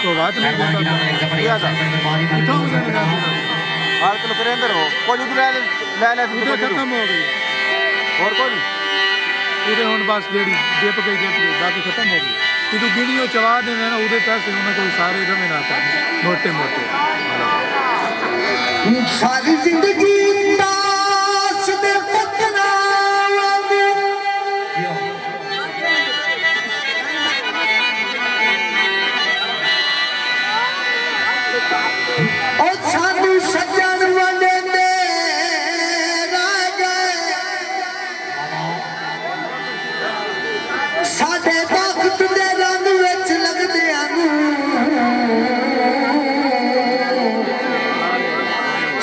تو بات نہیں کرتا کیا تھا کتھا ہو جانا آج کل کرے اندر ہو کوئی ادھر لے ادھر ختم ہو گئی اور کوئی ادھر ہوں بس جیڑی ڈپ گئی باقی ختم ہو گئی تو گنیوں چوا دیں نا ادھر پیسے انہیں کوئی سارے رمے نہ کرنے موٹے موٹے ساری زندگی داس دے پتنا اور سانو سجن والے نے رہ گئے ساڈے وقت دے رنگ وچ لگدیاں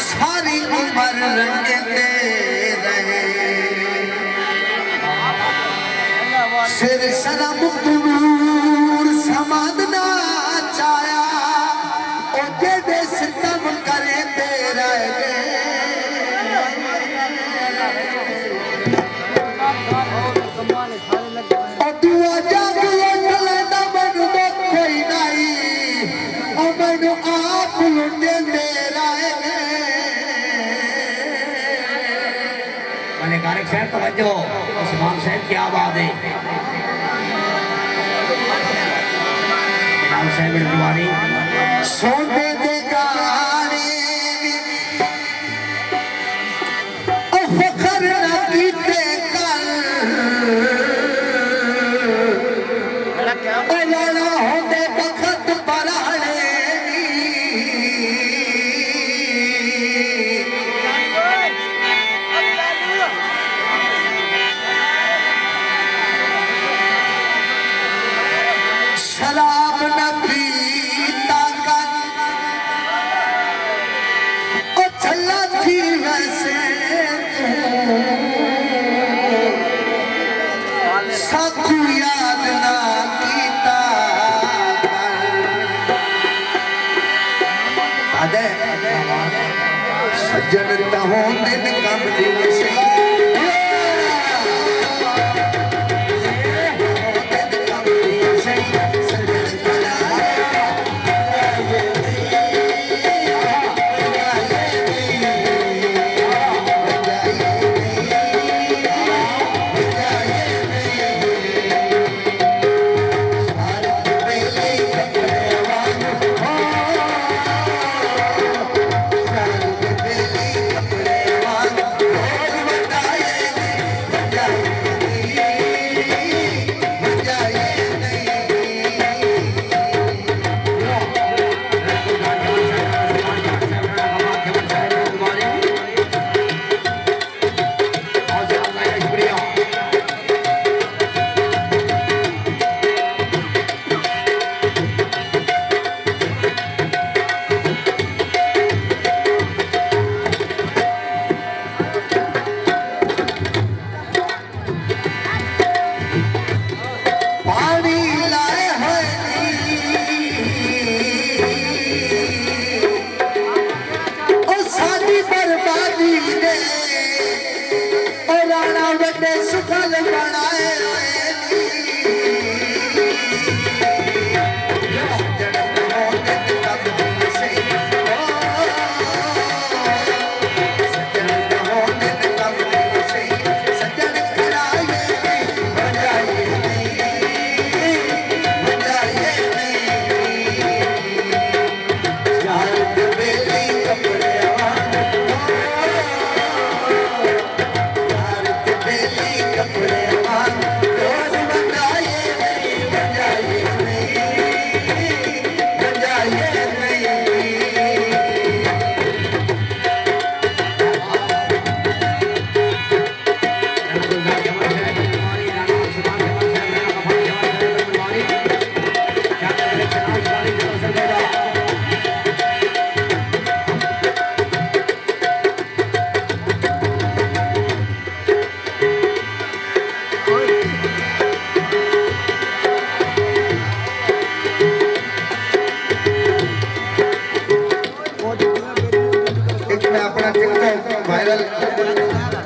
ساری عمر رنگتے رہے سر سرم نور سمادنا چایا او جڑے ستم کرے تے رہ گئے او دعا جاگ لٹ لینا مینوں کوئی نہیں او مینوں آپ لٹے رہ گئے میں کارک صاحب توجہ عثمان صاحب کیا بات ہے جناب صاحب بڑوانی سونے دے گانے او فخر نہ کیتے کل او لانا ہوندے بخت پرانے شراب نہ پیتا کر او چھلا تھی ویسے ساکھو یاد نہ کیتا کر سجن تہوں دن کم دن سے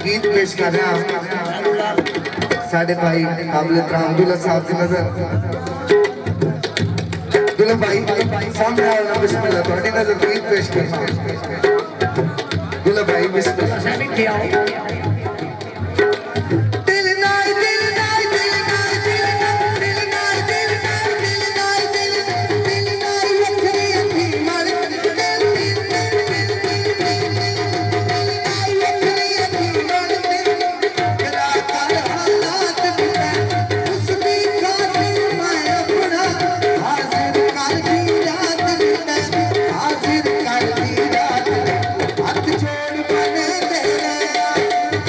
گیت پیش کر رہے ہیں ساڑھے بھائی قابل احترام عبداللہ صاحب کی نظر लो भाई सामने आओ ना बिस्मिल्लाह थोड़ी नजर गीत पेश करना लो भाई बिस्मिल्लाह सैनिक के आओ दिल नाल दिल नाल दिल नाल दिल नाल दिल नाल दिल नाल दिल नाल दिल दिल नाल वखरी अखी मार दिल नाल वखरी अखी मार तेरा कर हालात बिता उसकी खातिर मैं अपना हाजिर कर दी रात बिता हाजिर कर दी रात हाथ जोड़ बने तेरा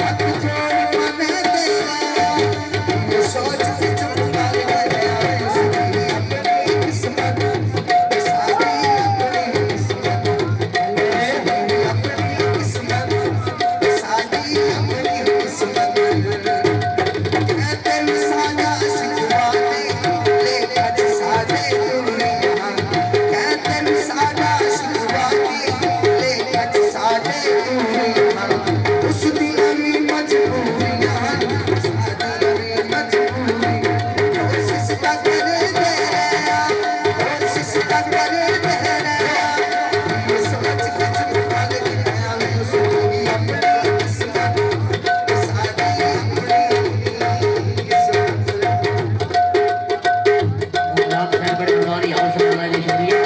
हाथ जोड़ बने तेरा ये सोच के चुप कर गया इसकी अपनी किस्मत सारी अपनी किस्मत अपनी किस्मत सारी अपनी किस्मत कहते सादा सिखवाते लेकर सादे दुनिया कहते सादा सिखवाते लेकर सादे दुनिया उस दिन भी मजबूरियां सादी भी मजबूरी कोशिश का करे दे कोशिश का करे दे ये सोच के चुप कर गया उसकी अपनी किस्मत सादी अपनी किस्मत आप बड़े बुलानी आवश्यक शुक्रिया